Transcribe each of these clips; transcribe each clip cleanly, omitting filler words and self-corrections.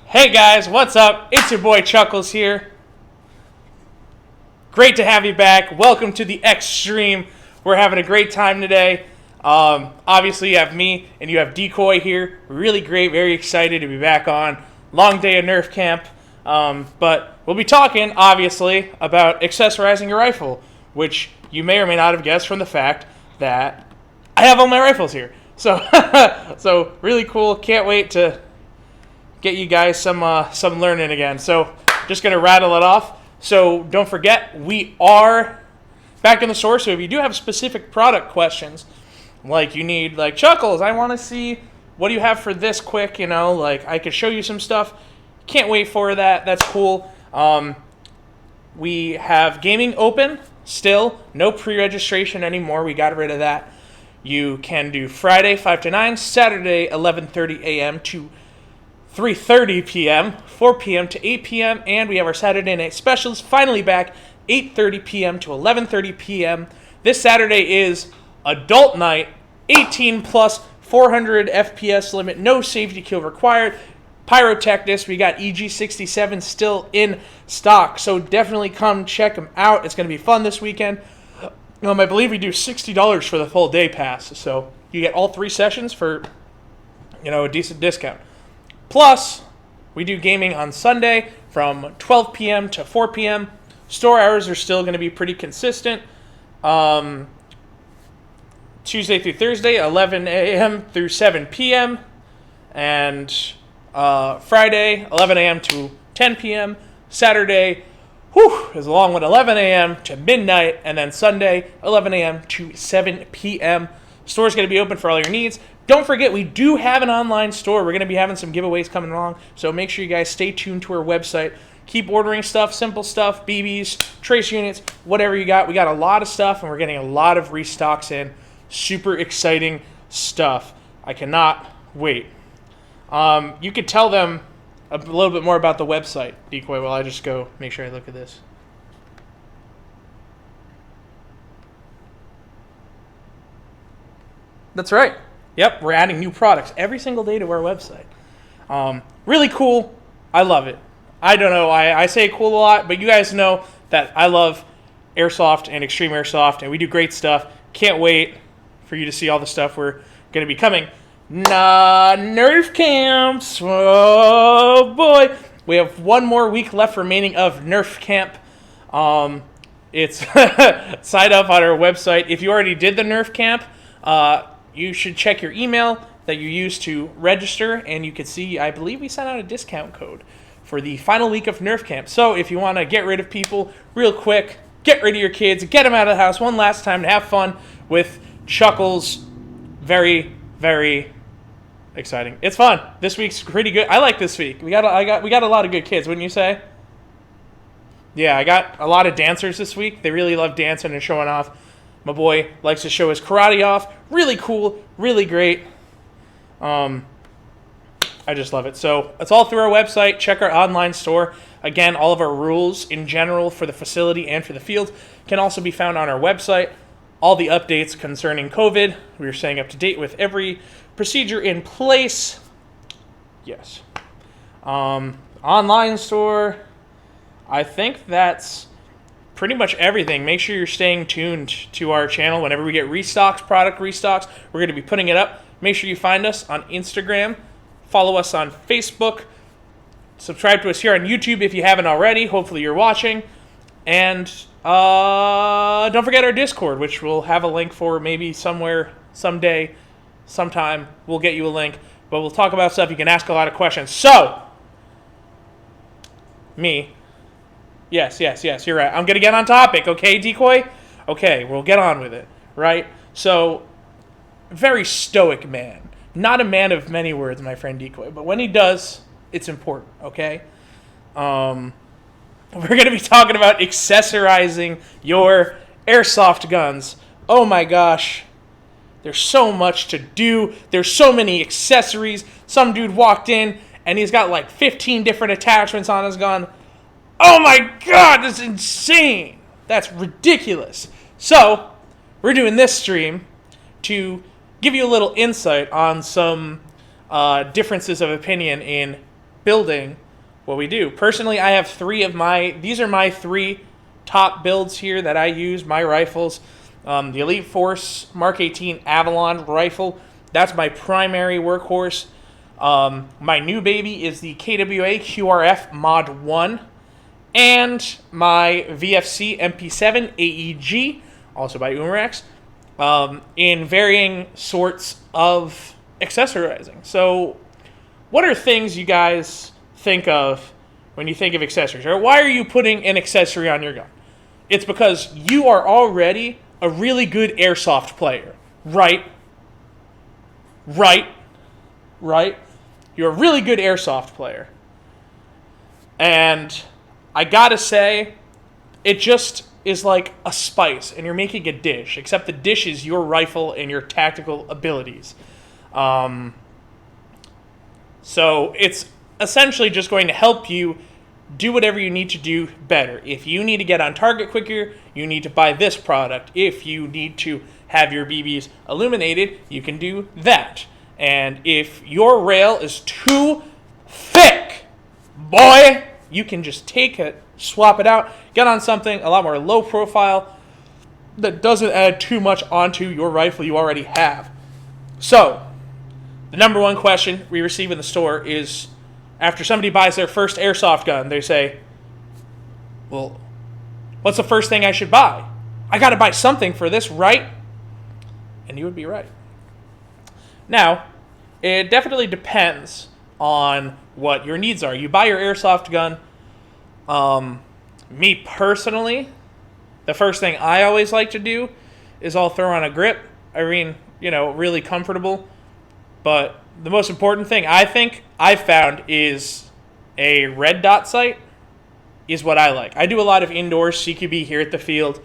Hey guys, what's up? It's your boy Chuckles here. Great to have you back. Welcome to the Extreme. We're having a great time today. Obviously you have me and you have Decoy here. Really great, very excited to be back on. Long day of Nerf camp. But we'll be talking, obviously, about accessorizing your rifle, which you may or may not have guessed from the fact that I have all my rifles here. So, so really cool. Can't wait to get you guys some learning again. So just going to rattle it off. So don't forget, we are back in the store. So if you do have specific product questions, like you need, like, Chuckles, I want to see what do you have for this quick, like I could show you some stuff. Can't wait for that. That's cool. We have gaming open still. No pre-registration anymore. We got rid of that. You can do Friday 5 to 9, Saturday 11:30 a.m. to 3:30 p.m., 4 p.m. to 8 p.m., and we have our Saturday night specials finally back, 8:30 p.m. to 11:30 p.m. This Saturday is adult night, 18 plus, 400 FPS limit, no safety kill required. Pyrotechnist, we got EG67 still in stock, so definitely come check them out. It's going to be fun this weekend. I believe we do $60 for the full day pass, so you get all 3 sessions for, a decent discount. Plus, we do gaming on Sunday from 12 p.m. to 4 p.m. Store hours are still going to be pretty consistent. Tuesday through Thursday, 11 a.m. through 7 p.m. And Friday, 11 a.m. to 10 p.m. Saturday, is a long one, 11 a.m. to midnight. And then Sunday, 11 a.m. to 7 p.m. Store's going to be open for all your needs. Don't forget, we do have an online store. We're going to be having some giveaways coming along, so make sure you guys stay tuned to our website. Keep ordering stuff, simple stuff, BBs, trace units, whatever you got. We got a lot of stuff, and we're getting a lot of restocks in. Super exciting stuff. I cannot wait. You could tell them a little bit more about the website, Decoy, while I just go make sure I look at this. That's right. Yep, we're adding new products every single day to our website. Really cool. I love it. I don't know. I say cool a lot, but you guys know that I love Airsoft and Extreme Airsoft, and we do great stuff. Can't wait for you to see all the stuff we're going to be coming. Nerf camps. Oh, boy. We have one more week left remaining of Nerf camp. It's sign up on our website. If you already did the Nerf camp, you should check your email that you used to register, and you can see, I believe we sent out a discount code for the final week of Nerf camp. So if you want to get rid of people real quick, get rid of your kids, get them out of the house one last time to have fun with Chuckles. Very, very exciting. It's fun. This week's pretty good. I like this week. We got a lot of good kids, wouldn't you say? Yeah, I got a lot of dancers this week. They really love dancing and showing off. My boy likes to show his karate off. Really cool, really great. I just love it. So it's all through our website. Check our online store. Again, all of our rules in general for the facility and for the field can also be found on our website. All the updates concerning COVID, we're staying up to date with every procedure in place. Yes. Online store, I think that's pretty much everything. Make sure you're staying tuned to our channel. Whenever we get product restocks, we're going to be putting it up. Make sure you find us on Instagram. Follow us on Facebook. Subscribe to us here on YouTube if you haven't already. Hopefully you're watching. And don't forget our Discord, which we'll have a link for maybe somewhere, someday, sometime. We'll get you a link. But we'll talk about stuff. You can ask a lot of questions. So, Yes, you're right. I'm going to get on topic, okay, Decoy? Okay, we'll get on with it, right? So, very stoic man. Not a man of many words, my friend Decoy, but when he does, it's important, okay? We're going to be talking about accessorizing your airsoft guns. Oh my gosh. There's so much to do. There's so many accessories. Some dude walked in, and he's got like 15 different attachments on his gun. Oh my god, that's insane. That's ridiculous. So, we're doing this stream to give you a little insight on some differences of opinion in building what we do. Personally, I have these are my 3 top builds here that I use, my rifles. The Elite Force Mark 18 Avalon rifle, that's my primary workhorse. My new baby is the KWA QRF Mod 1, and my VFC MP7 AEG, also by Umrex, in varying sorts of accessorizing. So, what are things you guys think of when you think of accessories? Or why are you putting an accessory on your gun? It's because you are already a really good airsoft player, right? Right? You're a really good airsoft player. And I gotta say, it just is like a spice, and you're making a dish, except the dish is your rifle and your tactical abilities. So it's essentially just going to help you do whatever you need to do better. If you need to get on target quicker, you need to buy this product. If you need to have your BBs illuminated, you can do that. And if your rail is too thick, boy, you can just take it, swap it out, get on something a lot more low profile that doesn't add too much onto your rifle you already have. So, the number one question we receive in the store is, after somebody buys their first airsoft gun, they say, well, what's the first thing I should buy? I got to buy something for this, right? And you would be right. Now, it definitely depends on what your needs are. You buy your airsoft gun. Me personally, the first thing I always like to do is I'll throw on a grip. I mean, really comfortable. But the most important thing I think I've found is a red dot sight is what I like. I do a lot of indoor CQB here at the field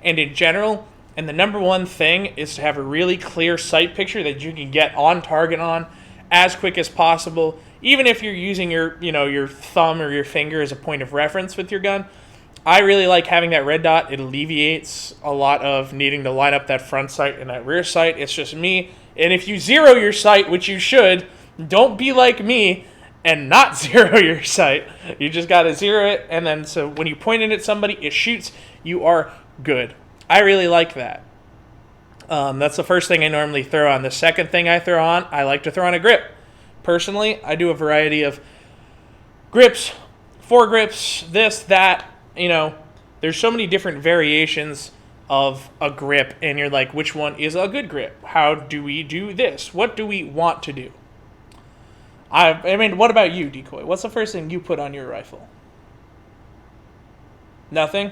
and in general, and the number one thing is to have a really clear sight picture that you can get on target on as quick as possible. Even if you're using your thumb or your finger as a point of reference with your gun, I really like having that red dot. It alleviates a lot of needing to line up that front sight and that rear sight. It's just me. And if you zero your sight, which you should, don't be like me and not zero your sight. You just got to zero it, and then so when you point it at somebody, it shoots. You are good. I really like that. That's the first thing I normally throw on. The second thing I throw on, I like to throw on a grip. Personally, I do a variety of grips, foregrips, this, that. There's so many different variations of a grip, and you're like, which one is a good grip? How do we do this? What do we want to do? I mean, what about you, Decoy? What's the first thing you put on your rifle? Nothing?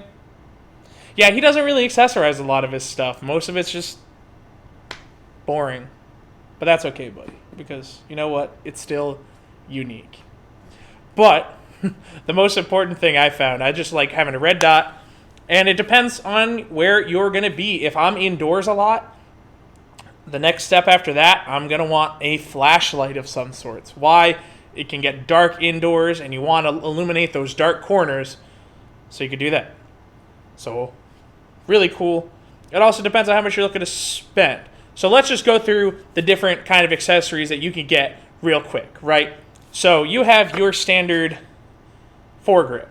Yeah, he doesn't really accessorize a lot of his stuff. Most of it's just boring. But that's okay, buddy, because you know what? It's still unique. But the most important thing I found, I just like having a red dot. And it depends on where you're going to be. If I'm indoors a lot, the next step after that, I'm going to want a flashlight of some sorts. Why? It can get dark indoors, and you want to illuminate those dark corners, so you can do that. So, really cool. It also depends on how much you're looking to spend. So let's just go through the different kind of accessories that you can get real quick, right? So you have your standard foregrip.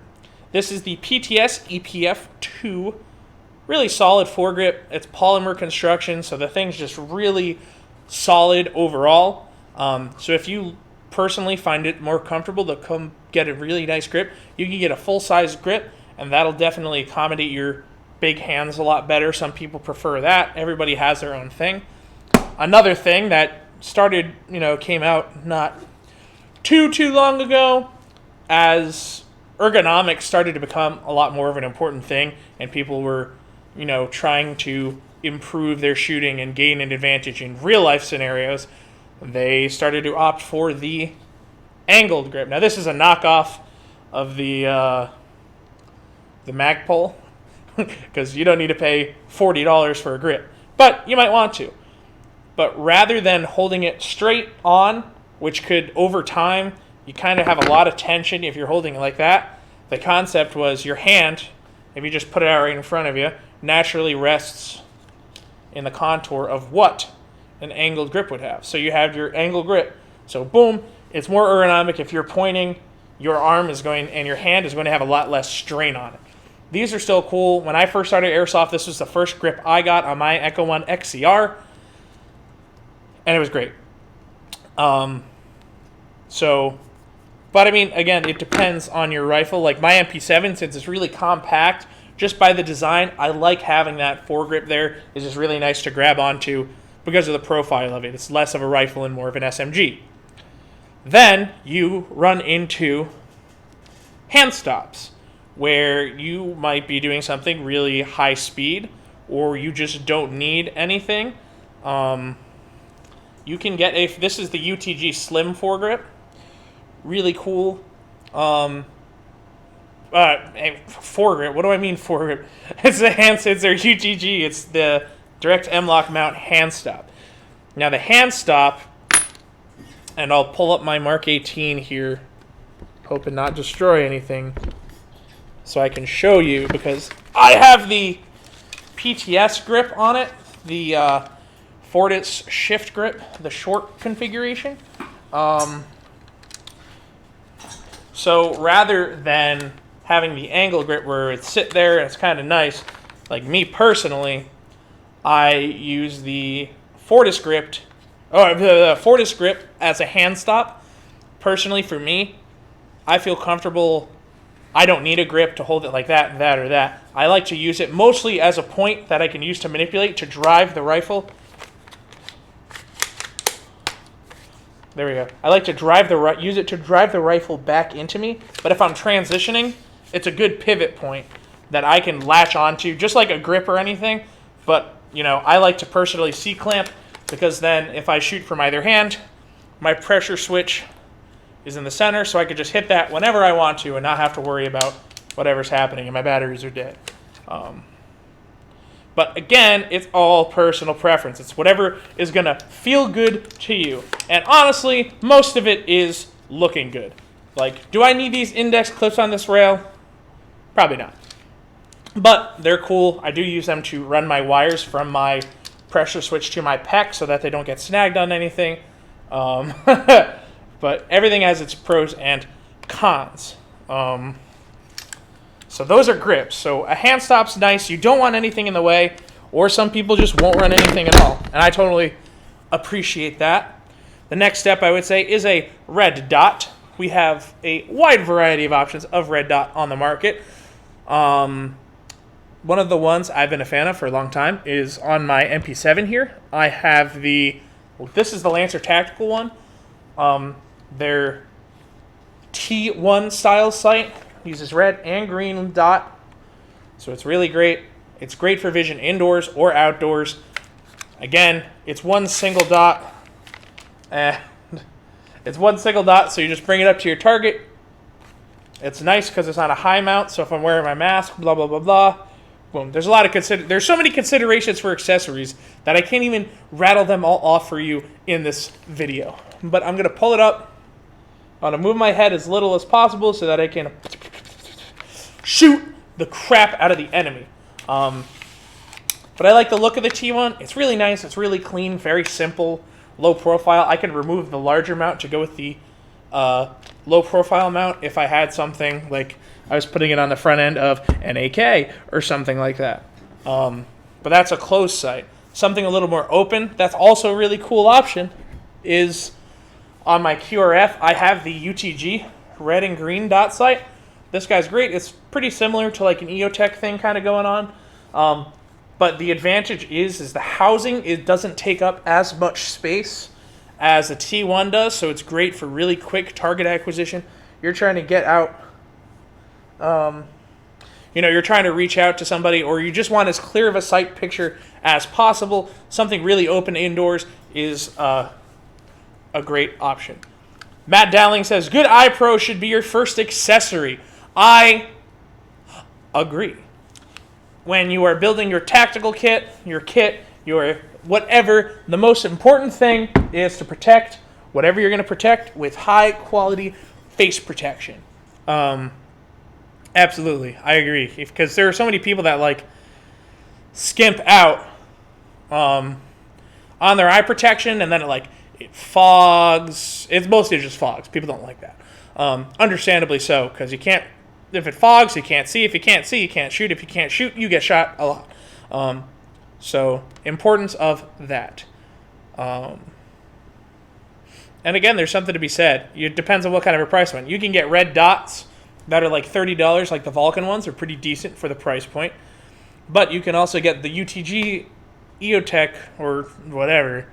This is the PTS EPF2, really solid foregrip. It's polymer construction, so the thing's just really solid overall. So if you personally find it more comfortable to come get a really nice grip, you can get a full-size grip, and that'll definitely accommodate your big hands a lot better. Some people prefer that. Everybody has their own thing. Another thing that came out not too long ago, as ergonomics started to become a lot more of an important thing, and people were, trying to improve their shooting and gain an advantage in real-life scenarios, they started to opt for the angled grip. Now, this is a knockoff of the Magpul, because you don't need to pay $40 for a grip, but you might want to. But rather than holding it straight on, which could, over time, you kind of have a lot of tension if you're holding it like that. The concept was your hand, if you just put it out right in front of you, naturally rests in the contour of what an angled grip would have. So you have your angled grip. So boom, It's more ergonomic. If you're pointing, your arm is going, and your hand is going to have a lot less strain on it. These are still cool. When I first started airsoft, this was the first grip I got on my Echo 1 XCR, and it was great. But I mean, again, it depends on your rifle. Like my MP7, since it's really compact, just by the design, I like having that foregrip there. It's just really nice to grab onto because of the profile of it. It's less of a rifle and more of an SMG. Then you run into hand stops, where you might be doing something really high speed, or you just don't need anything. You can get this is the UTG Slim foregrip. Really cool. Foregrip. What do I mean foregrip? It's the it's their UTG. It's the direct M-LOK mount hand stop. Now the hand stop, and I'll pull up my Mark 18 here, hoping not destroy anything, so I can show you, because I have the PTS grip on it, the Fortis shift grip, the short configuration. So rather than having the angle grip where it sit there and it's kind of nice, like me personally, I use the Fortis grip, the Fortis grip as a hand stop. Personally, for me, I feel comfortable. I don't need a grip to hold it like that, that, or that. I like to use it mostly as a point that I can use to manipulate, to drive the rifle. There we go. I like to use it to drive the rifle back into me. But if I'm transitioning, it's a good pivot point that I can latch onto, just like a grip or anything. But, I like to personally C-clamp, because then if I shoot from either hand, my pressure switch is in the center, so I could just hit that whenever I want to and not have to worry about whatever's happening and my batteries are dead. But again, it's all personal preference. It's whatever is going to feel good to you. And honestly, most of it is looking good. Like, do I need these index clips on this rail? Probably not. But they're cool. I do use them to run my wires from my pressure switch to my PEC so that they don't get snagged on anything. But everything has its pros and cons. So those are grips. So a hand stop's nice. You don't want anything in the way, or some people just won't run anything at all. And I totally appreciate that. The next step, I would say, is a red dot. We have a wide variety of options of red dot on the market. One of the ones I've been a fan of for a long time is on my MP7 here. I have this is the Lancer Tactical one. Their T1 style sight uses red and green dot, so it's really great. It's great for vision indoors or outdoors. Again, it's one single dot, and so you just bring it up to your target. It's nice because it's on a high mount, so if I'm wearing my mask, blah, blah, blah, blah, boom. There's a lot of there's so many considerations for accessories that I can't even rattle them all off for you in this video. But I'm going to pull it up. I'm going to move my head as little as possible so that I can shoot the crap out of the enemy. But I like the look of the T1. It's really nice. It's really clean, very simple, low profile. I can remove the larger mount to go with the low profile mount if I had something like I was putting it on the front end of an AK or something like that. But that's a closed sight. Something a little more open, that's also a really cool option, is on my QRF, I have the UTG red and green dot sight. This guy's great. It's pretty similar to like an EOTech thing kind of going on. But the advantage is the housing, it doesn't take up as much space as a T1 does, so it's great for really quick target acquisition. You're trying to get out, you're trying to reach out to somebody, or you just want as clear of a sight picture as possible. Something really open indoors is a great option. Matt Dowling says, good eye pro should be your first accessory. I agree. When you are building your tactical kit, your whatever, the most important thing is to protect whatever you're going to protect with high quality face protection. Absolutely, I agree. Because there are so many people that like skimp out on their eye protection, and then it like It fogs. It's mostly just fogs. People don't like that. Understandably so, because you can't. If it fogs, you can't see. If you can't see, you can't shoot. If you can't shoot, you get shot a lot. So importance of that. And again, there's something to be said. It depends on what kind of a price point. You can get red dots that are like $30, like the Vulcan ones. They're pretty decent for the price point. But you can also get the UTG EOTech or whatever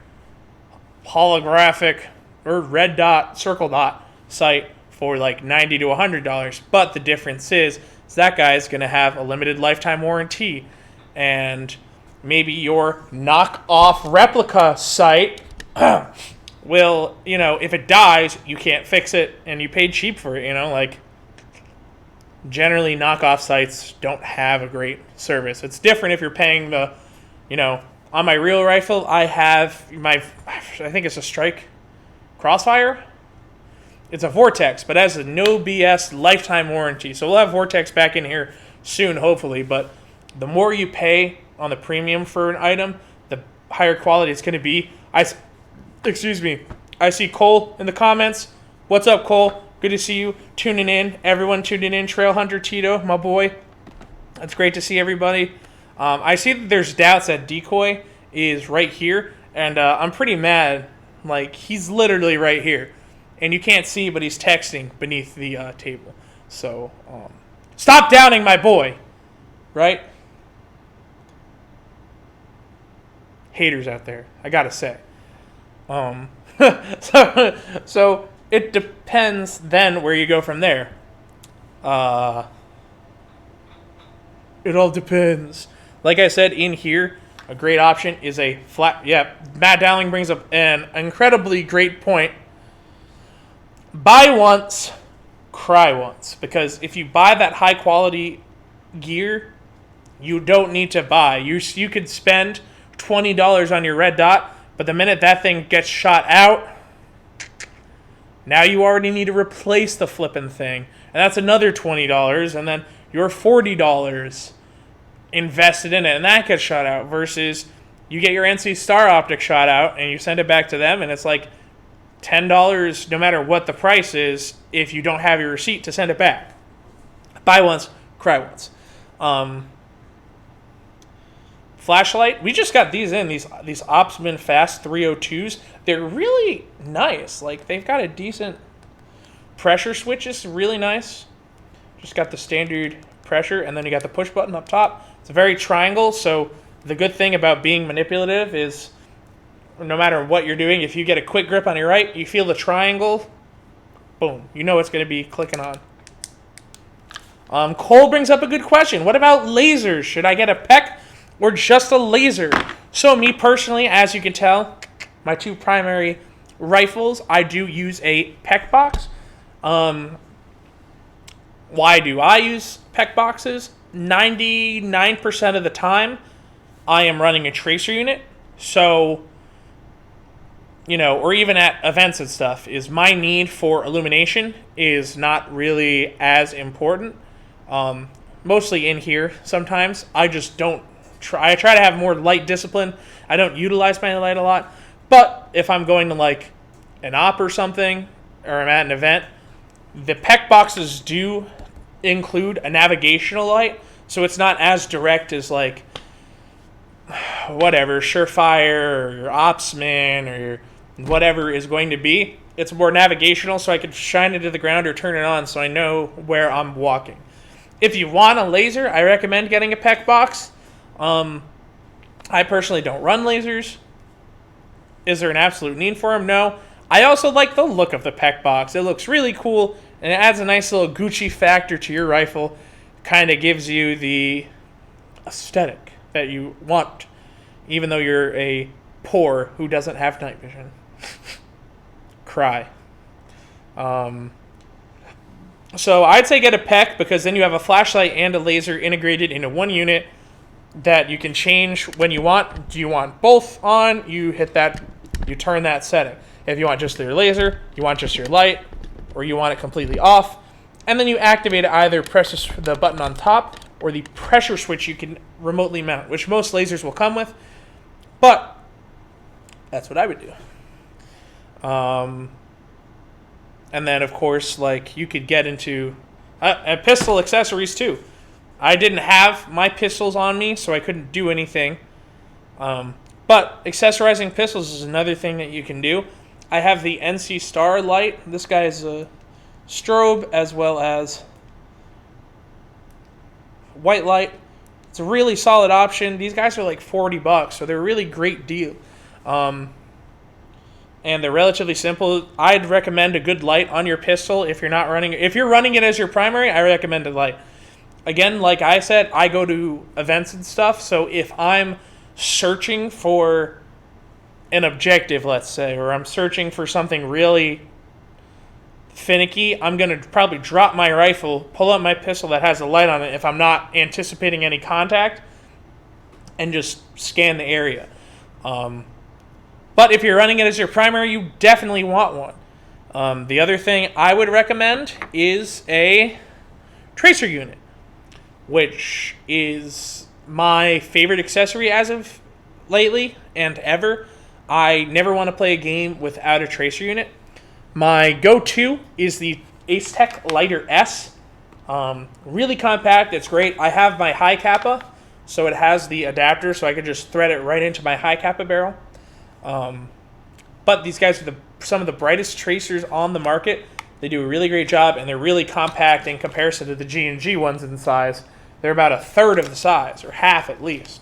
holographic or red dot, circle dot sight for like $90 to $100. But the difference is that guy's going to have a limited lifetime warranty. And maybe your knockoff replica sight will, if it dies, you can't fix it, and you paid cheap for it, like, generally knockoff sights don't have a great service. It's different if you're paying the, on my real rifle, I have I think it's a Strike Crossfire. It's a Vortex, but it has a no BS lifetime warranty. So we'll have Vortex back in here soon, hopefully, but the more you pay on the premium for an item, the higher quality it's going to be. Excuse me. I see Cole in the comments. What's up, Cole? Good to see you tuning in. Everyone tuning in. Trail Hunter Tito, my boy. It's great to see everybody. I see that there's doubts that Decoy is right here, and I'm pretty mad. Like, he's literally right here. And you can't see, but he's texting beneath the table. So, stop doubting my boy. Right? Haters out there, I gotta say. So it depends then where you go from there. It all depends. Like I said, in here, a great option is a flat. Yeah, Matt Dowling brings up an incredibly great point. Buy once, cry once. Because if you buy that high quality gear, you don't need to buy. You could spend $20 on your red dot, but the minute that thing gets shot out, now you already need to replace the flipping thing. And that's another $20, and then you're $40 invested in it, and that gets shot out, versus you get your NC Star Optic shot out, and you send it back to them, and it's like $10 no matter what the price is if you don't have your receipt to send it back. Buy once, cry once. Flashlight, we just got these in, these Opsman Fast 302s. They're really nice. Like, they've got a decent pressure switch. It's really nice. Just got the standard pressure, and then you got the push button up top. It's a very triangle, so the good thing about being manipulative is no matter what you're doing, if you get a quick grip on your right, you feel the triangle, boom, you know it's going to be clicking on. Cole brings up a good question. What about lasers? Should I get a PEC or just a laser? So me personally, as you can tell, my two primary rifles, I do use a PEC box. Why do I use PEC boxes? 99% of the time, I am running a tracer unit. So, or even at events and stuff, is my need for illumination is not really as important. Mostly in here sometimes. I just don't I try to have more light discipline. I don't utilize my light a lot. But if I'm going to like an op or something, or I'm at an event, the PEC boxes do include a navigational light, so it's not as direct as like whatever, Surefire or your Opsman or your whatever is going to be. It's more navigational, so I can shine it to the ground or turn it on so I know where I'm walking. If you want a laser, I recommend getting a PEC box. I personally don't run lasers. Is there an absolute need for them? No. I also like the look of the PEC box. It looks really cool, and it adds a nice little Gucci factor to your rifle. Kind of gives you the aesthetic that you want, even though you're a poor who doesn't have night vision. Cry. So I'd say get a PEC, because then you have a flashlight and a laser integrated into one unit that you can change when you want. Do you want both on? You hit that, you turn that setting. If you want just your laser, you want just your light, or you want it completely off. And then you activate it, either press the button on top or the pressure switch you can remotely mount, which most lasers will come with. But that's what I would do. And then, of course, like, you could get into pistol accessories, too. I didn't have my pistols on me, so I couldn't do anything. But accessorizing pistols is another thing that you can do. I have the NC Star light. This guy is a strobe as well as white light. It's a really solid option. These guys are like $40, so they're a really great deal. And they're relatively simple. I'd recommend a good light on your pistol if you're not running. If you're running it as your primary, I recommend a light. Again, like I said, I go to events and stuff, so if I'm searching for an objective, let's say, or I'm searching for something really finicky, I'm going to probably drop my rifle, pull up my pistol that has a light on it if I'm not anticipating any contact, and just scan the area. But if you're running it as your primary, you definitely want one. The other thing I would recommend is a tracer unit, which is my favorite accessory as of lately and ever. I never want to play a game without a tracer unit. My go-to is the Acetec Lighter S. Really compact. It's great. I have my high kappa, so it has the adapter, so I could just thread it right into my high kappa barrel. But these guys are some of the brightest tracers on the market. They do a really great job, and they're really compact in comparison to the G&G ones in size. They're about a third of the size, or half at least.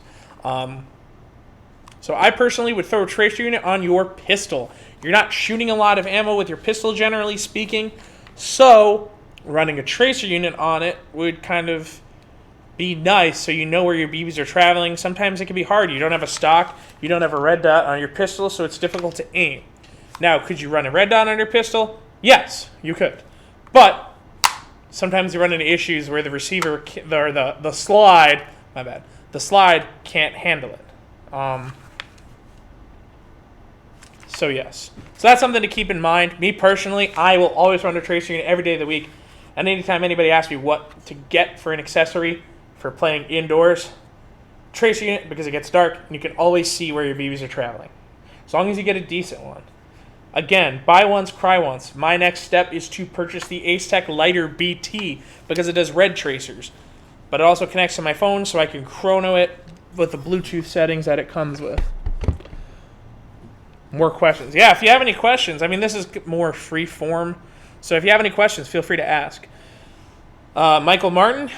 So I personally would throw a tracer unit on your pistol. You're not shooting a lot of ammo with your pistol, generally speaking, so running a tracer unit on it would kind of be nice, so you know where your BBs are traveling. Sometimes it can be hard. You don't have a stock, you don't have a red dot on your pistol, so it's difficult to aim. Now, could you run a red dot on your pistol? Yes, you could. But sometimes you run into issues where the receiver, or the slide, the slide can't handle it. So yes. So that's something to keep in mind. Me personally, I will always run a tracer unit every day of the week. And anytime anybody asks me what to get for an accessory for playing indoors, tracer unit, because it gets dark and you can always see where your BBs are traveling. As long as you get a decent one. Again, buy once, cry once. My next step is to purchase the Acetec Lighter BT because it does red tracers. But it also connects to my phone so I can chrono it with the Bluetooth settings that it comes with. More questions. Yeah, if you have any questions, I mean, this is more free form. So if you have any questions, feel free to ask. Michael Martin,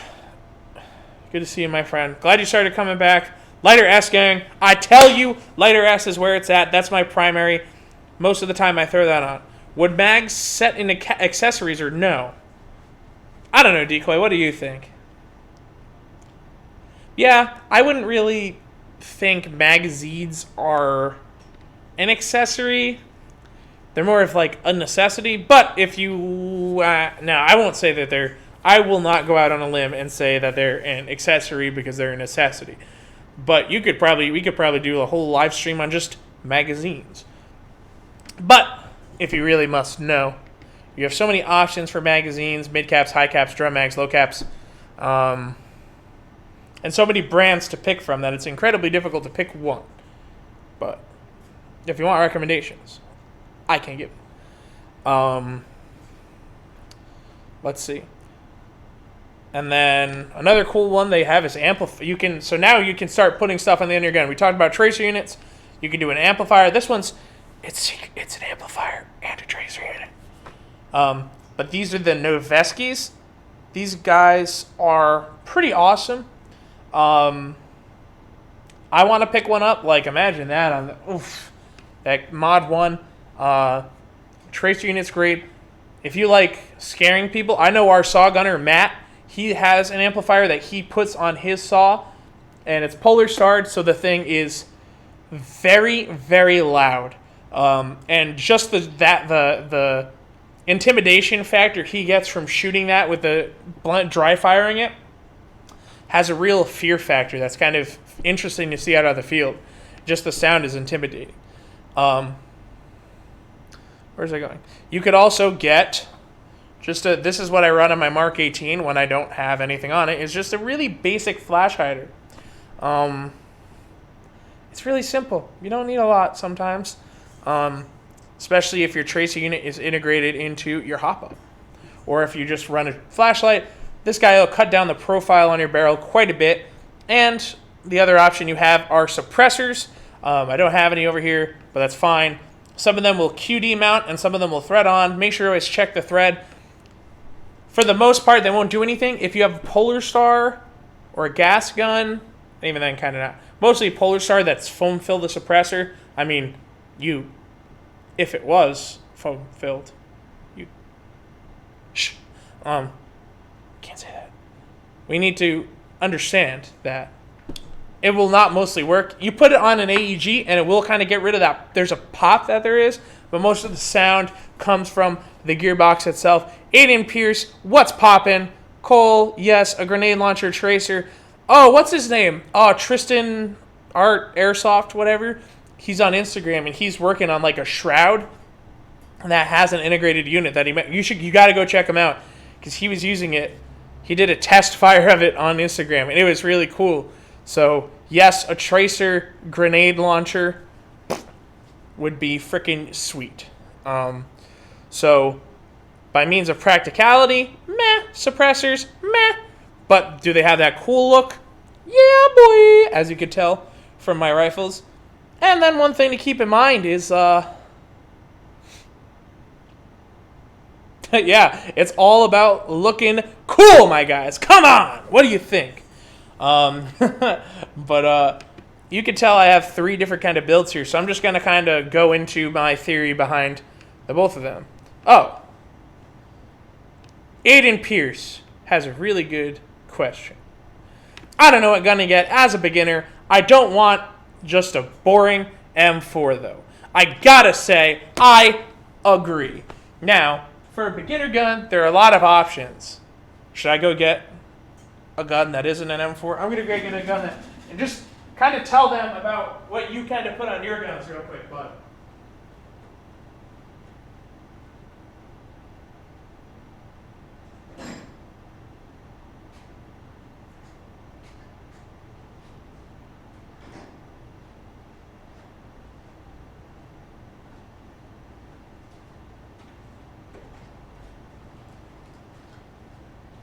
good to see you, my friend. Glad you started coming back. Lighter S, gang. I tell you, Lighter S is where it's at. That's my primary. Most of the time I throw that on. Would mags set in accessories or no? I don't know, Decoy. What do you think? Yeah, I wouldn't really think magazines are an accessory. They're more of like a necessity. But if you... no, I won't say that they're... I will not go out on a limb and say that they're an accessory because they're a necessity. But we could probably do a whole live stream on just magazines. But if you really must know, you have so many options for magazines: mid caps, high caps, drum mags, low caps, and so many brands to pick from that it's incredibly difficult to pick one. But if you want recommendations, I can give them. Let's see. And then another cool one they have is amplify. So now you can start putting stuff on the end of your gun. We talked about tracer units. You can do an amplifier. This one's it's an amplifier and a tracer unit. But these are the Noveskis. These guys are pretty awesome. I want to pick one up. Like, imagine that on that Mod 1. Tracer unit's great. If you like scaring people, I know our saw gunner, Matt, he has an amplifier that he puts on his saw, and it's polar starred, so the thing is very, very loud. And just the intimidation factor he gets from shooting that with the blunt dry firing it has a real fear factor that's kind of interesting to see out of the field. Just the sound is intimidating. Where's that going? You could also get this is what I run on my Mark 18 when I don't have anything on it. It's just a really basic flash hider. It's really simple. You don't need a lot sometimes. especially if your tracer unit is integrated into your hop-up. Or if you just run a flashlight, this guy will cut down the profile on your barrel quite a bit. And the other option you have are suppressors. I don't have any over here, but that's fine. Some of them will QD mount and some of them will thread on. Make sure you always check the thread. For the most part, they won't do anything. If you have a Polar Star or a gas gun, even then kind of not. Mostly Polar Star that's foam filled the suppressor. I mean, if it was foam filled, can't say that. We need to understand that it will not mostly work. You put it on an AEG and it will kind of get rid of that. There's a pop that there is, but most of the sound comes from the gearbox itself. Aiden Pierce, what's poppin'? Cole, yes, a grenade launcher tracer. Oh, what's his name? Oh, Tristan Art Airsoft, whatever. He's on Instagram and he's working on like a shroud that has an integrated unit that you got to go check him out because he was using it. He did a test fire of it on Instagram and it was really cool. So yes, a tracer grenade launcher would be freaking sweet. So by means of practicality, meh. Suppressors, meh. But do they have that cool look? Yeah, boy, as you could tell from my rifles. And then one thing to keep in mind is, yeah, it's all about looking cool, my guys. Come on, what do you think? But you can tell I have 3 different kind of builds here, so I'm just going to kind of go into my theory behind the both of them. Oh, Aiden Pierce has a really good question. I don't know what gun to get as a beginner. I don't want just a boring M4 though. I gotta say, I agree. Now, for a beginner gun, there are a lot of options. Should I go get a gun that isn't an M4? I'm gonna go get a gun that, and just kind of tell them about what you kind of put on your guns real quick, bud.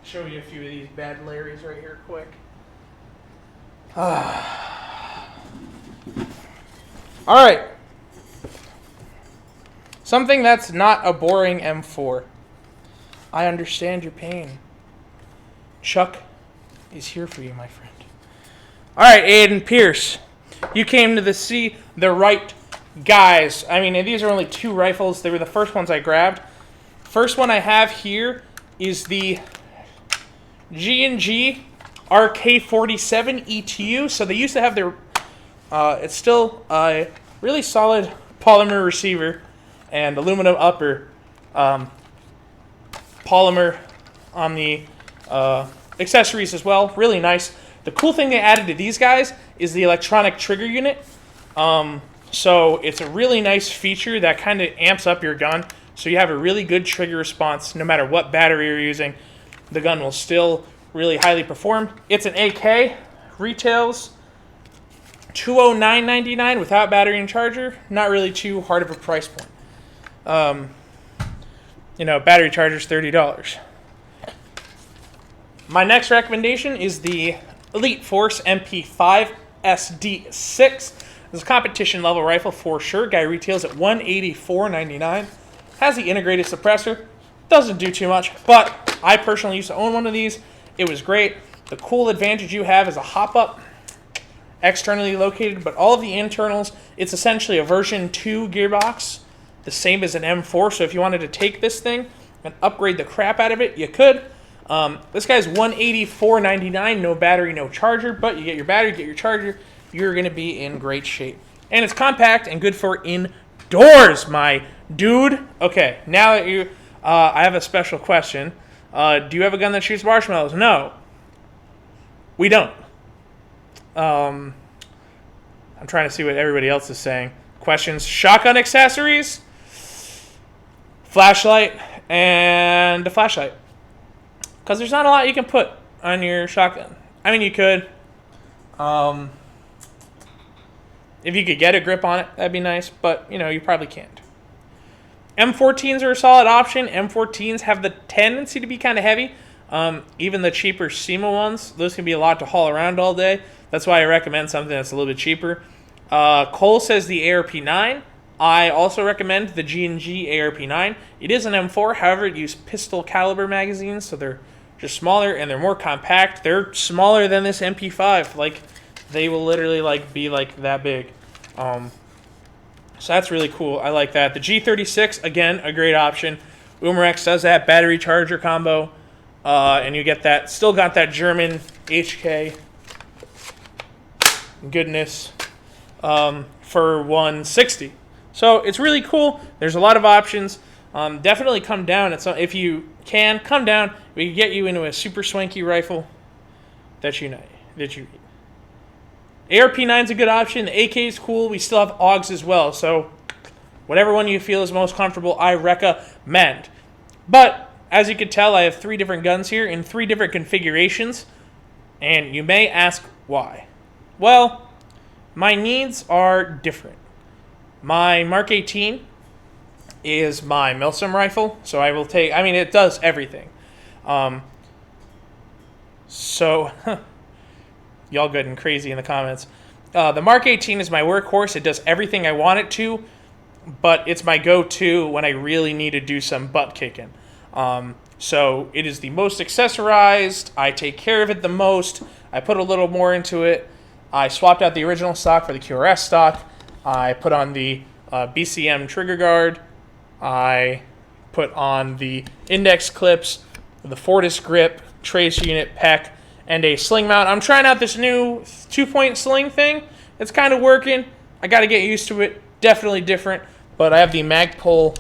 Show you a few of these bad Larrys right here quick. Alright. Something that's not a boring M4. I understand your pain. Chuck is here for you, my friend. Alright, Aiden Pierce. You came to see the right guys. I mean, these are only 2 rifles. They were the first ones I grabbed. First one I have here is the G&G RK47 ETU. So they used to have their, it's still a really solid polymer receiver and aluminum upper, polymer on the accessories as well. Really nice. The cool thing they added to these guys is the electronic trigger unit. So it's a really nice feature that kind of amps up your gun. So you have a really good trigger response no matter what battery you're using. The gun will still really highly perform. It's an AK, retails $209.99 without battery and charger. Not really too hard of a price point. You know, battery charger's $30. My next recommendation is the Elite Force Mp7 SD6. This is a competition level rifle for sure. Guy retails at $184.99. Has the integrated suppressor. Doesn't do too much, but I personally used to own one of these. It was great. The cool advantage you have is a hop-up, externally located, but all of the internals, it's essentially a version 2 gearbox, the same as an M4. So if you wanted to take this thing and upgrade the crap out of it, you could. This guy's $184.99, no battery, no charger, but you get your battery, get your charger, you're going to be in great shape. And it's compact and good for indoors, my dude. Okay, now that you... I have a special question. Do you have a gun that shoots marshmallows? No. We don't. I'm trying to see what everybody else is saying. Questions. Shotgun accessories, flashlight, and a flashlight. Because there's not a lot you can put on your shotgun. I mean, you could. If you could get a grip on it, that'd be nice. But, you know, you probably can't. M14s are a solid option. M14s have the tendency to be kind of heavy. Even the cheaper SEMA ones, those can be a lot to haul around all day. That's why I recommend something that's a little bit cheaper. Cole says the ARP9. I also recommend the G&G ARP9. It is an M4, however, it uses pistol caliber magazines, so they're just smaller and they're more compact. They're smaller than this MP5. Like, they will literally like be like that big. So that's really cool. I like that. The G36, again, a great option. Umarex does that battery charger combo, and you get that. Still got that German HK goodness for 160. So it's really cool. There's a lot of options. Definitely come down. If you can, come down. We can get you into a super swanky rifle that you need. ARP9 is a good option. The AK is cool. We still have AUGs as well. So whatever one you feel is most comfortable, I recommend. But as you can tell, I have 3 different guns here in 3 different configurations. And you may ask why. Well, my needs are different. My Mark 18 is my Milsim rifle. So I will take, I mean, it does everything. Y'all good and crazy in the comments. The Mark 18 is my workhorse. It does everything I want it to, but it's my go-to when I really need to do some butt kicking. So it is the most accessorized. I take care of it the most. I put a little more into it. I swapped out the original stock for the QRS stock. I put on the BCM trigger guard. I put on the index clips, the Fortis grip, trace unit, PEC, and a sling mount. I'm trying out this new 2-point sling thing. It's kind of working. I got to get used to it. Definitely different. But I have the Magpul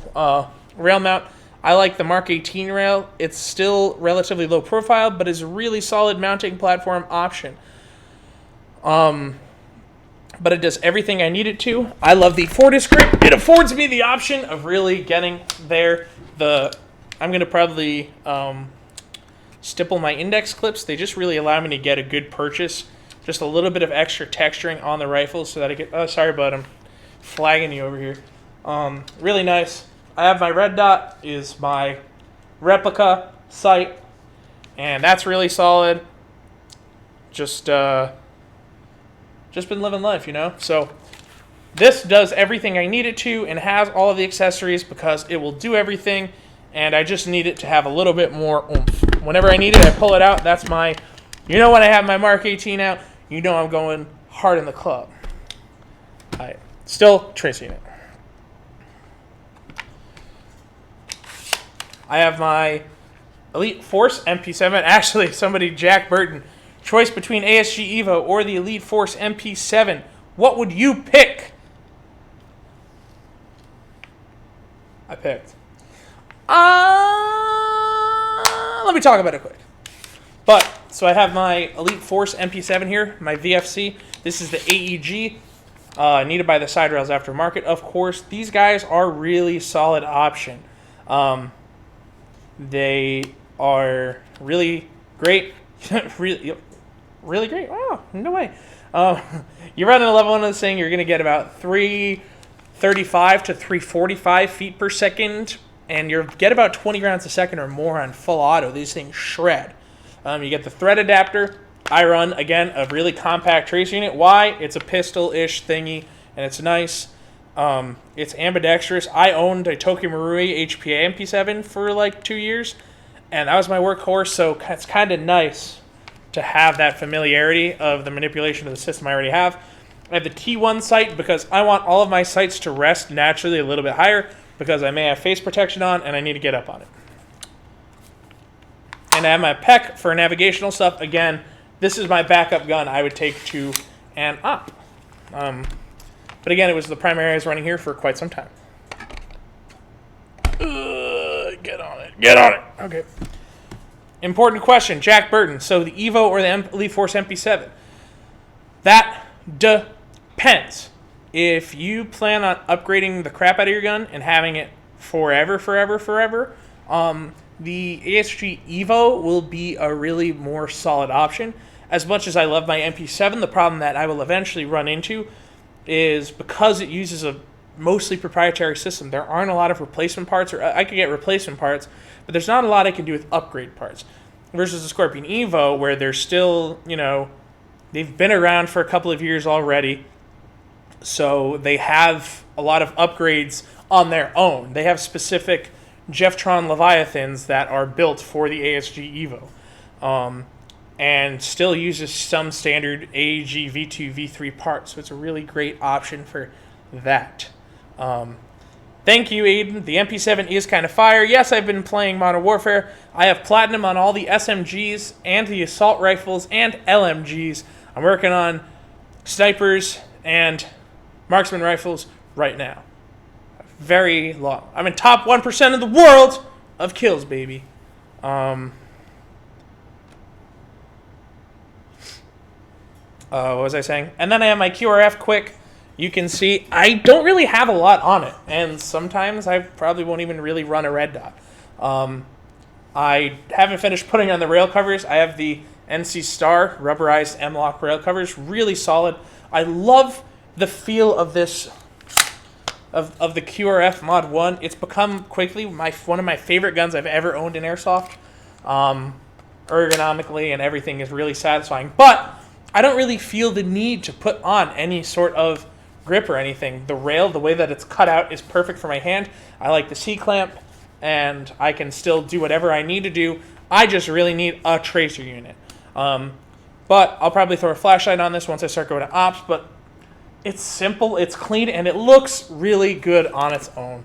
rail mount. I like the Mark 18 rail. It's still relatively low profile, but is a really solid mounting platform option. But it does everything I need it to. I love the Fortis grip. It affords me the option of really getting there. I'm going to probably stipple my index clips. They just really allow me to get a good purchase. Just a little bit of extra texturing on the rifle so that I get... Oh, sorry, bud. I'm flagging you over here. Really nice. I have my red dot is my replica sight. And that's really solid. Just been living life, you know? So this does everything I need it to and has all of the accessories because it will do everything. And I just need it to have a little bit more oomph. Whenever I need it, I pull it out. That's my... You know when I have my Mark 18 out, you know I'm going hard in the club. All right. Still tracing it. I have my Elite Force Mp7. Actually, somebody, Jack Burton, choice between ASG Evo or the Elite Force Mp7. What would you pick? I picked. Let me talk about it quick. So I have my Elite Force Mp7 here, my VFC. This is the AEG, needed by the side rails aftermarket. Of course, these guys are really solid option. They are really great. really great. Wow, no way. You run a level 1 of this thing, you're going to get about 335 to 345 feet per second. And you get about 20 rounds a second or more on full auto. These things shred. You get the thread adapter. I run, again, a really compact trace unit. Why? It's a pistol-ish thingy, and it's nice. It's ambidextrous. I owned a Toki Marui HPA MP7 for like 2 years, and that was my workhorse, so it's kind of nice to have that familiarity of the manipulation of the system I already have. I have the T1 sight because I want all of my sights to rest naturally a little bit higher because I may have face protection on and I need to get up on it. And I have my PEC for navigational stuff. Again, this is my backup gun I would take to an op. But again, it was the primary I was running here for quite some time. Get on it. Get on it. Okay. Important question, Jack Burton. So the Evo or the Elite Force MP7? That depends. If you plan on upgrading the crap out of your gun and having it forever, the ASG Evo will be a really more solid option. As much as I love my MP7, the problem that I will eventually run into is because it uses a mostly proprietary system. There aren't a lot of replacement parts, or I could get replacement parts, but there's not a lot I can do with upgrade parts. Versus the Scorpion Evo, where they're still, they've been around for a couple of years already, so they have a lot of upgrades on their own. They have specific Jeftron Leviathans that are built for the ASG Evo, and still uses some standard AEG V2, V3 parts, so it's a really great option for that. Thank you, Aiden. The MP7 is kind of fire. Yes, I've been playing Modern Warfare. I have Platinum on all the SMGs and the Assault Rifles and LMGs. I'm working on Snipers and Marksman Rifles right now. Very long. I'm in top 1% of the world of kills, baby. What was I saying? And then I have my QRF quick. You can see I don't really have a lot on it, and sometimes I probably won't even really run a red dot. I haven't finished putting on the rail covers. I have the NC Star rubberized M-Lock rail covers, really solid. I love the feel of this, of the QRF Mod 1. It's become quickly one of my favorite guns I've ever owned in Airsoft. Ergonomically and everything is really satisfying, but I don't really feel the need to put on any sort of grip or anything. The rail, the way that it's cut out, is perfect for my hand. I like the C-clamp, and I can still do whatever I need to do. I just really need a tracer unit. But I'll probably throw a flashlight on this once I start going to ops, but it's simple, it's clean, and it looks really good on its own.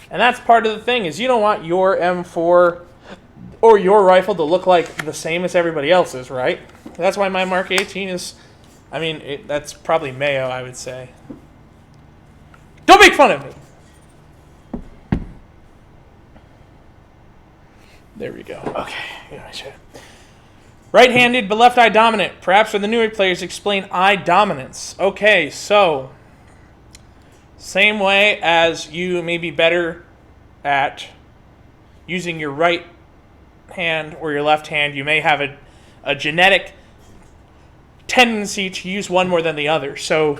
And that's part of the thing, is you don't want your M4 or your rifle to look like the same as everybody else's, right? That's why my Mark 18 is, that's probably Mayo, I would say. Don't make fun of me! There we go. Okay. Yeah, right-handed but left eye dominant. Perhaps for the newer players, explain eye dominance. Okay, so same way as you may be better at using your right hand or your left hand, you may have a genetic tendency to use one more than the other. So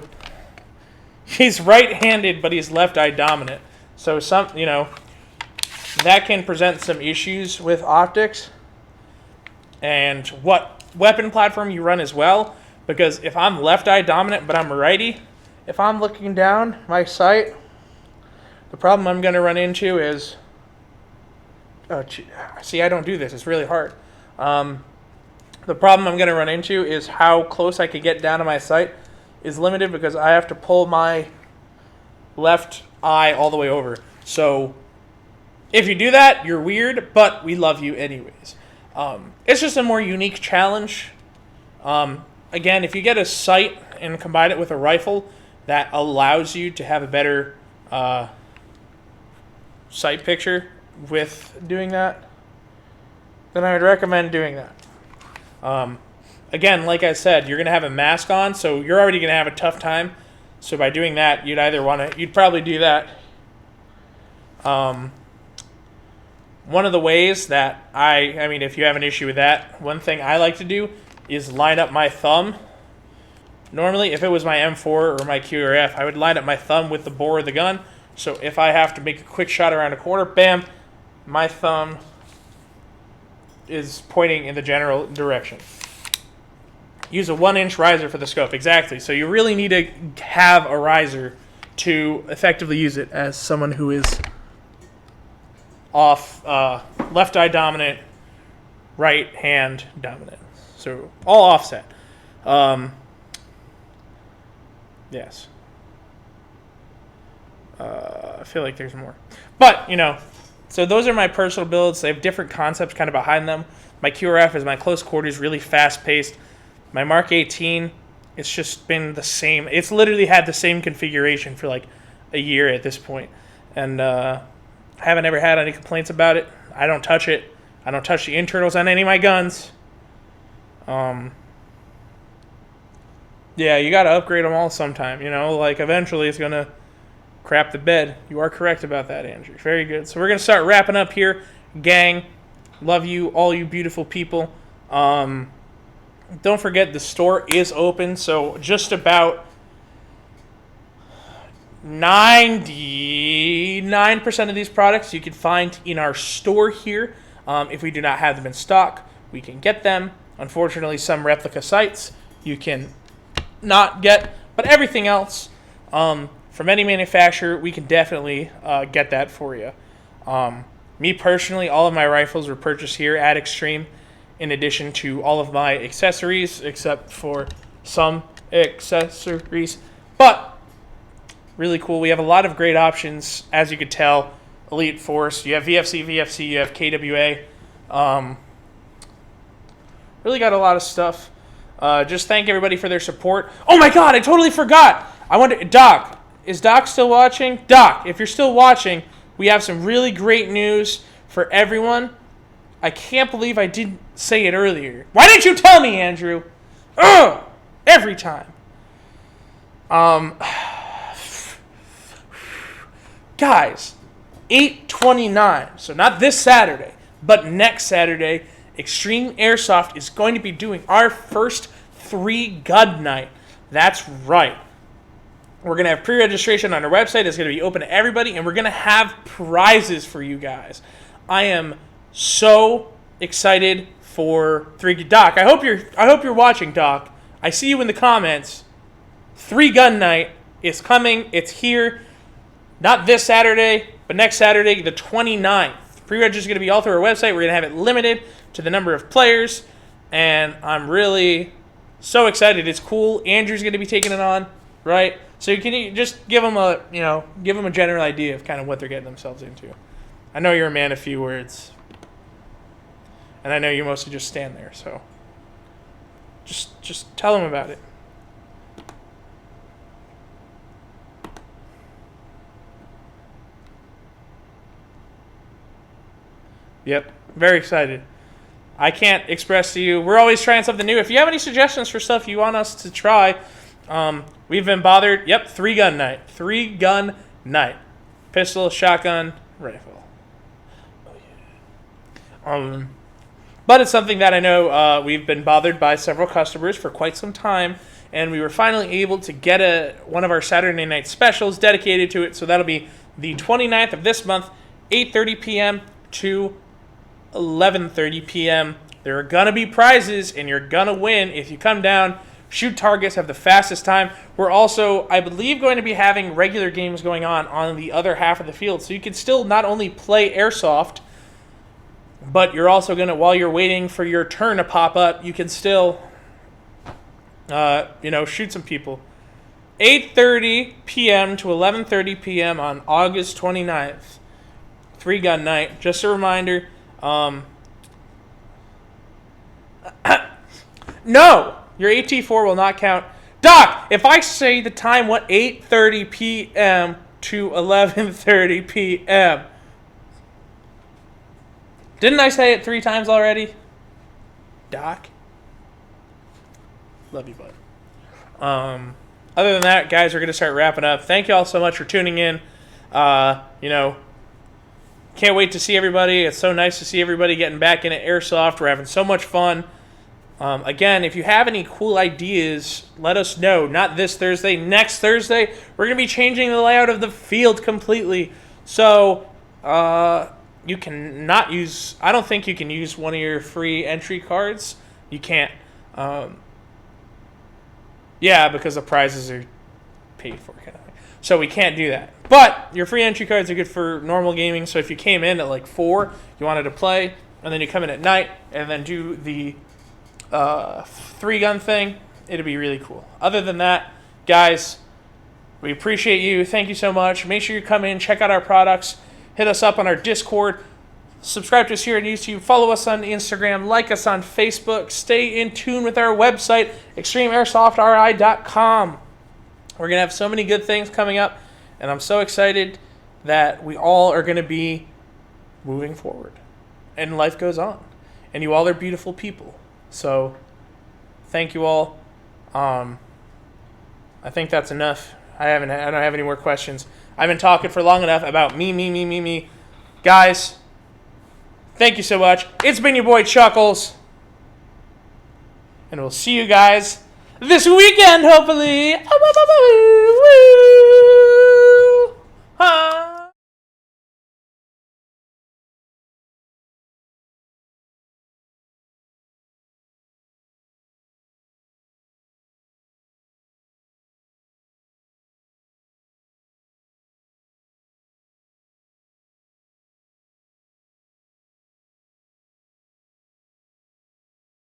he's right-handed, but he's left-eye dominant. So that can present some issues with optics and what weapon platform you run as well. Because if I'm left-eye dominant, but I'm righty, if I'm looking down my sight, the problem I'm going to run into is, see, I don't do this. It's really hard. The problem I'm going to run into is how close I could get down to my sight is limited because I have to pull my left eye all the way over. So if you do that, you're weird, but we love you anyways. It's just a more unique challenge. Again, if you get a sight and combine it with a rifle, that allows you to have a better sight picture with doing that, then I would recommend doing that. Again, like I said, you're going to have a mask on, so you're already going to have a tough time. So by doing that, you'd probably do that. One of the ways that if you have an issue with that, one thing I like to do is line up my thumb. Normally, if it was my M4 or my QRF, I would line up my thumb with the bore of the gun. So if I have to make a quick shot around a corner, bam, my thumb is pointing in the general direction. Use a 1-inch riser for the scope, exactly. So you really need to have a riser to effectively use it as someone who is off left eye dominant, right hand dominant. So all offset. Yes. I feel like there's more. But, so those are my personal builds. They have different concepts kind of behind them. My QRF is my close quarters, really fast-paced. My Mark 18, it's just been the same. It's literally had the same configuration for like a year at this point. And I haven't ever had any complaints about it. I don't touch it. I don't touch the internals on any of my guns. Yeah, you got to upgrade them all sometime. Eventually it's going to crap the bed. You are correct about that, Andrew. Very good. So we're going to start wrapping up here. Gang, love you, all you beautiful people. Don't forget the store is open, so just about 99% of these products you can find in our store here. If we do not have them in stock, we can get them. Unfortunately, some replica sites you can not get, but everything else from any manufacturer, we can definitely get that for you. Me personally, all of my rifles were purchased here at Extreme, in addition to all of my accessories, except for some accessories. But really cool. We have a lot of great options, as you could tell. Elite Force, you have VFC, you have KWA. Really got a lot of stuff. Just thank everybody for their support. Oh my God, I totally forgot. I wonder, Doc, is Doc still watching? Doc, if you're still watching, we have some really great news for everyone. I can't believe I didn't say it earlier. Why didn't you tell me, Andrew? Ugh! Every time. Guys, 8/29, so not this Saturday, but next Saturday, Extreme Airsoft is going to be doing our first 3-gun night. That's right. We're going to have pre-registration on our website. It's going to be open to everybody, and we're going to have prizes for you guys. I am so excited for 3 Doc. I hope you're watching, Doc. I see you in the comments. 3-gun night is coming. It's here. Not this Saturday, but next Saturday, the 29th. Pre-reg is going to be all through our website. We're going to have it limited to the number of players, and I'm really so excited. It's cool. Andrew's going to be taking it on, right? So you can just give them a general idea of kind of what they're getting themselves into. I know you're a man of few words, and I know you mostly just stand there. So just tell them about it. Yep, very excited. I can't express to you. We're always trying something new. If you have any suggestions for stuff you want us to try, we've been bothered. Yep, 3-gun night. 3-gun night. Pistol, shotgun, rifle. Oh, yeah. But it's something that I know we've been bothered by several customers for quite some time, and we were finally able to get one of our Saturday night specials dedicated to it. So that'll be the 29th of this month, 8:30 p.m. to 11:30 p.m. There are going to be prizes, and you're going to win if you come down, shoot targets, have the fastest time. We're also, I believe, going to be having regular games going on the other half of the field. So you can still not only play Airsoft, but you're also going to, while you're waiting for your turn to pop up, you can still, shoot some people. 8:30 p.m. to 11:30 p.m. on August 29th. 3-gun night. Just a reminder. No! Your AT4 will not count. Doc, if I say the time, what, 8:30 p.m. to 11:30 p.m. Didn't I say it 3 times already? Doc? Love you, bud. Other than that, guys, we're going to start wrapping up. Thank you all so much for tuning in. Can't wait to see everybody. It's so nice to see everybody getting back into Airsoft. We're having so much fun. Again, if you have any cool ideas, let us know. Not this Thursday. Next Thursday, we're going to be changing the layout of the field completely. So, you can not use... I don't think you can use one of your free entry cards. You can't. Yeah, because the prizes are paid for, kind of thing. So we can't do that. But your free entry cards are good for normal gaming. So if you came in at like 4, you wanted to play, and then you come in at night and then do the 3-gun thing, it'd be really cool. Other than that, guys, we appreciate you. Thank you so much. Make sure you come in, check out our products, hit us up on our Discord, subscribe to us here on YouTube, follow us on Instagram, like us on Facebook, stay in tune with our website, extremeairsoftri.com. We're going to have so many good things coming up, and I'm so excited that we all are going to be moving forward. And life goes on. And you all are beautiful people. So, thank you all. I think that's enough. I don't have any more questions. I've been talking for long enough about me. Guys, thank you so much. It's been your boy Chuckles. And we'll see you guys this weekend, hopefully.